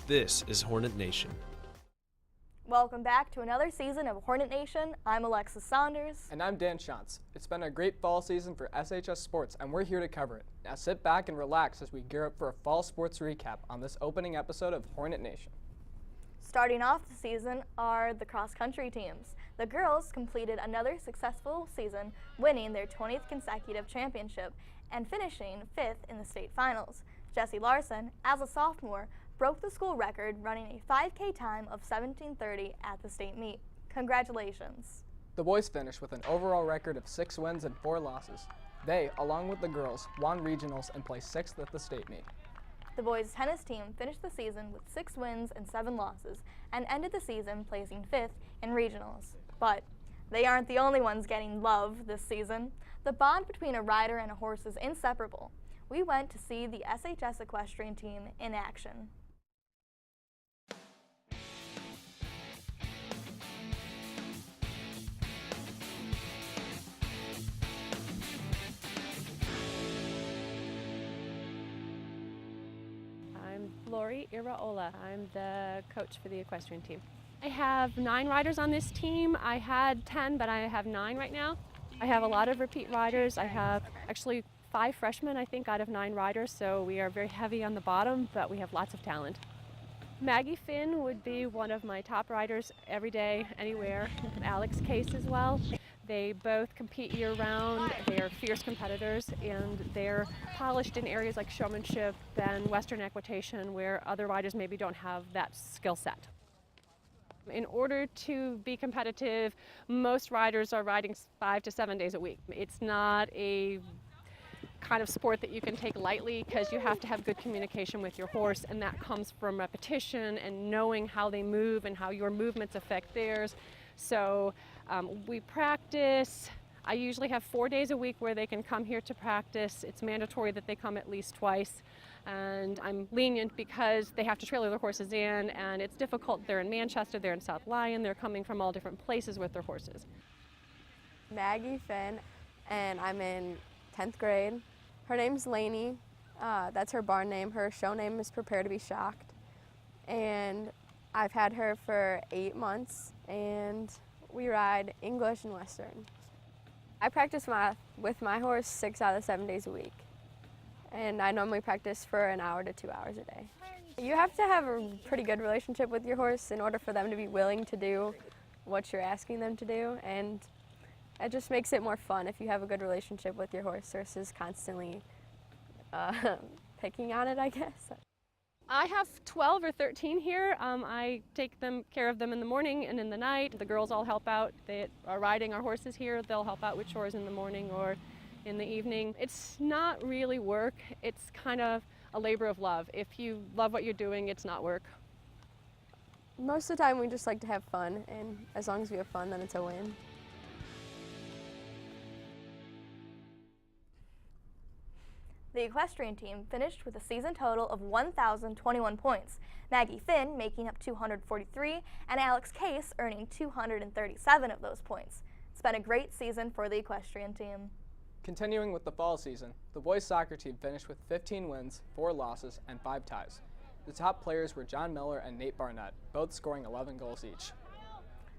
This is Hornet Nation. Welcome back to another season of Hornet Nation. I'm Alexis Saunders. And I'm Dan Shantz. It's been a great fall season for SHS sports, and we're here to cover it. Now sit back and relax as we gear up for a fall sports recap on this opening episode of Hornet Nation. Starting off the season are the cross-country teams. The girls completed another successful season, winning their 20th consecutive championship and finishing 5th in the state finals. Jessie Larson, as a sophomore, broke the school record running a 5K time of 17:30 at the state meet. Congratulations. The boys finished with an overall record of 6 wins and 4 losses. They, along with the girls, won regionals and placed 6th at the state meet. The boys tennis team finished the season with 6 wins and 7 losses and ended the season placing 5th in regionals. But they aren't the only ones getting love this season. The bond between a rider and a horse is inseparable. We went to see the SHS Equestrian Team in action. I'm Lori Iraola. I'm the coach for the equestrian team. I have 9 riders on this team. I had 10, but I have 9 right now. I have a lot of repeat riders. I have actually 5 freshmen, I think, out of 9 riders, so we are very heavy on the bottom, but we have lots of talent. Maggie Finn would be one of my top riders every day, anywhere. Alex Case as well. They both compete year-round. They are fierce competitors, and they're polished in areas like showmanship and Western equitation, where other riders maybe don't have that skill set. In order to be competitive, most riders are riding 5 to 7 days a week. It's not a kind of sport that you can take lightly because you have to have good communication with your horse, and that comes from repetition and knowing how they move and how your movements affect theirs. So we practice. I usually have 4 days a week where they can come here to practice. It's mandatory that they come at least twice, and I'm lenient because they have to trailer their horses in, and it's difficult. They're in Manchester, they're in South Lyon, they're coming from all different places with their horses. Maggie Finn, and I'm in 10th grade. Her name's Lainey. That's her barn name. Her show name is Prepare to be Shocked. And I've had her for 8 months, and we ride English and Western. I practice with my horse 6 out of 7 days a week. And I normally practice for an hour to 2 hours a day. You have to have a pretty good relationship with your horse in order for them to be willing to do what you're asking them to do. And it just makes it more fun if you have a good relationship with your horse versus constantly picking on it, I guess. I have 12 or 13 here. I take care of them in the morning and in the night. The girls all help out. They are riding our horses here. They'll help out with chores in the morning or in the evening. It's not really work. It's kind of a labor of love. If you love what you're doing, it's not work. Most of the time we just like to have fun, and as long as we have fun, then it's a win. The equestrian team finished with a season total of 1,021 points, Maggie Finn making up 243 and Alex Case earning 237 of those points. It's been a great season for the equestrian team. Continuing with the fall season, the boys soccer team finished with 15 wins, 4 losses, and 5 ties. The top players were John Miller and Nate Barnett, both scoring 11 goals each.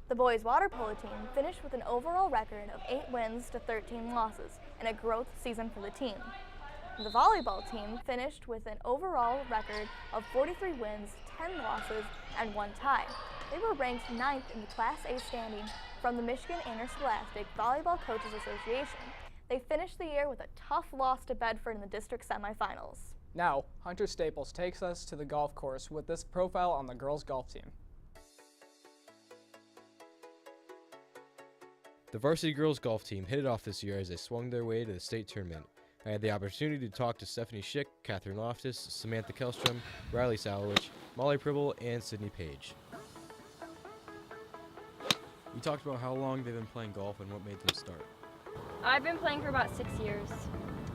The boys water polo team finished with an overall record of 8 wins to 13 losses and a growth season for the team. The volleyball team finished with an overall record of 43 wins, 10 losses, and 1 tie. They were ranked 9th in the Class A standing from the Michigan Interscholastic Volleyball Coaches Association. They finished the year with a tough loss to Bedford in the district semifinals. Now, Hunter Staples takes us to the golf course with this profile on the girls' golf team. The varsity girls golf team hit it off this year as they swung their way to the state tournament. I had the opportunity to talk to Stephanie Schick, Catherine Loftus, Samantha Kellstrom, Riley Salowich, Molly Pribble, and Sydney Page. We talked about how long they've been playing golf and what made them start. I've been playing for about 6 years.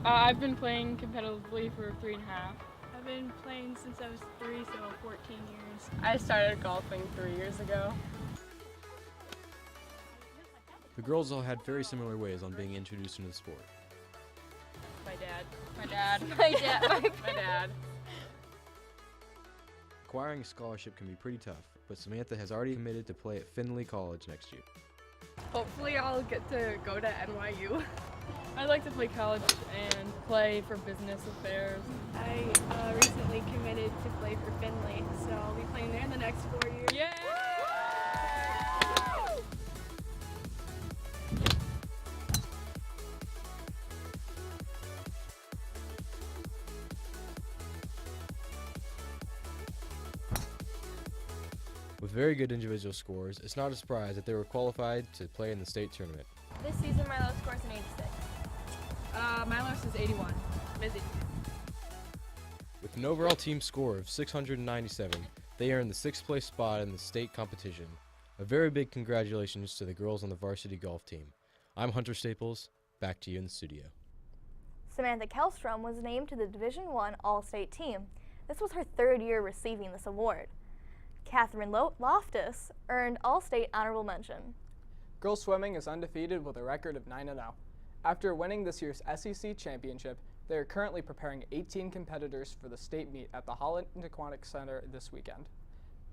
I've been playing competitively for 3.5. I've been playing since I was 3, so 14 years. I started golfing 3 years ago. The girls all had very similar ways on being introduced into the sport. My dad. My dad. My dad. My dad. Acquiring a scholarship can be pretty tough, but Samantha has already committed to play at Findlay College next year. Hopefully I'll get to go to NYU. I'd like to play college and play for business affairs. I recently committed to play for Findlay, so I'll be playing there in the next 4 years. Yeah! With very good individual scores, it's not a surprise that they were qualified to play in the state tournament. This season, my low score is an 86. My lowest is 81. Busy. With an overall team score of 697, they earned the 6th place spot in the state competition. A very big congratulations to the girls on the varsity golf team. I'm Hunter Staples, back to you in the studio. Samantha Kellstrom was named to the Division I All-State team. This was her 3rd year receiving this award. Catherine Loftus earned All-State honorable mention. Girls swimming is undefeated with a record of 9-0. After winning this year's SEC championship, they are currently preparing 18 competitors for the state meet at the Holland Aquatic Center this weekend.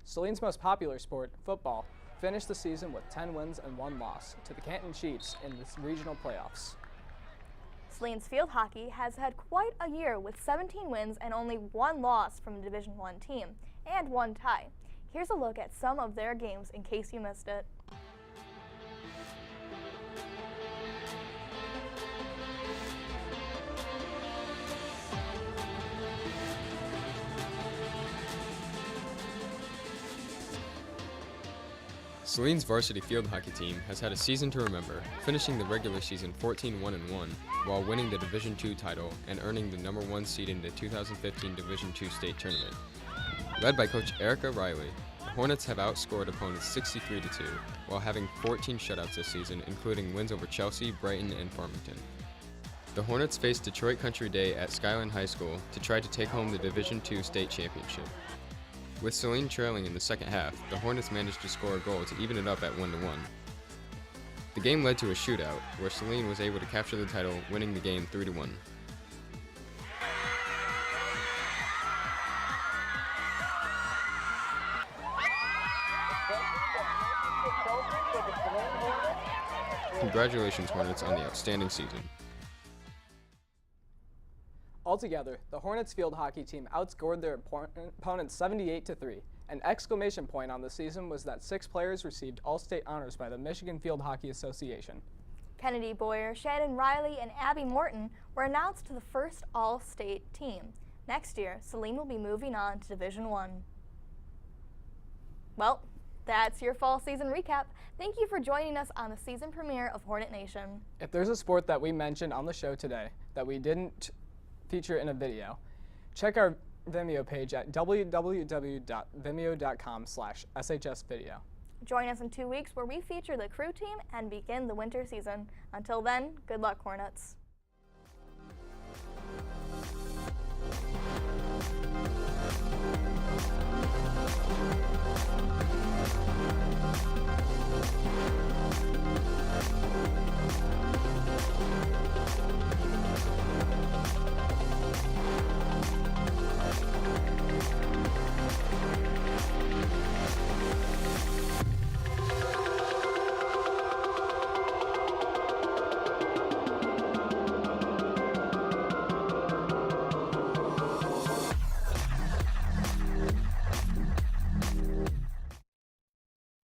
Saline's most popular sport, football, finished the season with 10 wins and 1 loss to the Canton Chiefs in the regional playoffs. Saline's field hockey has had quite a year with 17 wins and only 1 loss from the Division I team, and 1 tie. Here's a look at some of their games in case you missed it. Saline's varsity field hockey team has had a season to remember, finishing the regular season 14-1-1 while winning the Division II title and earning the number 1 seed in the 2015 Division II state tournament. Led by Coach Erica Riley, the Hornets have outscored opponents 63-2 while having 14 shutouts this season, including wins over Chelsea, Brighton, and Farmington. The Hornets faced Detroit Country Day at Skyline High School to try to take home the Division II state championship. With Saline trailing in the second half, the Hornets managed to score a goal to even it up at 1-1. The game led to a shootout, where Saline was able to capture the title, winning the game 3-1. Congratulations, Hornets, on the outstanding season. Altogether, the Hornets field hockey team outscored their opponents 78-3. An exclamation point on the season was that 6 players received All-State honors by the Michigan Field Hockey Association. Kennedy Boyer, Shannon Riley, and Abby Morton were announced to the first All-State team. Next year, Saline will be moving on to Division I. Well, that's your fall season recap. Thank you for joining us on the season premiere of Hornet Nation. If there's a sport that we mentioned on the show today that we didn't feature in a video, check our Vimeo page at www.vimeo.com/shsvideo. Join us in 2 weeks where we feature the crew team and begin the winter season. Until then, good luck, Hornets.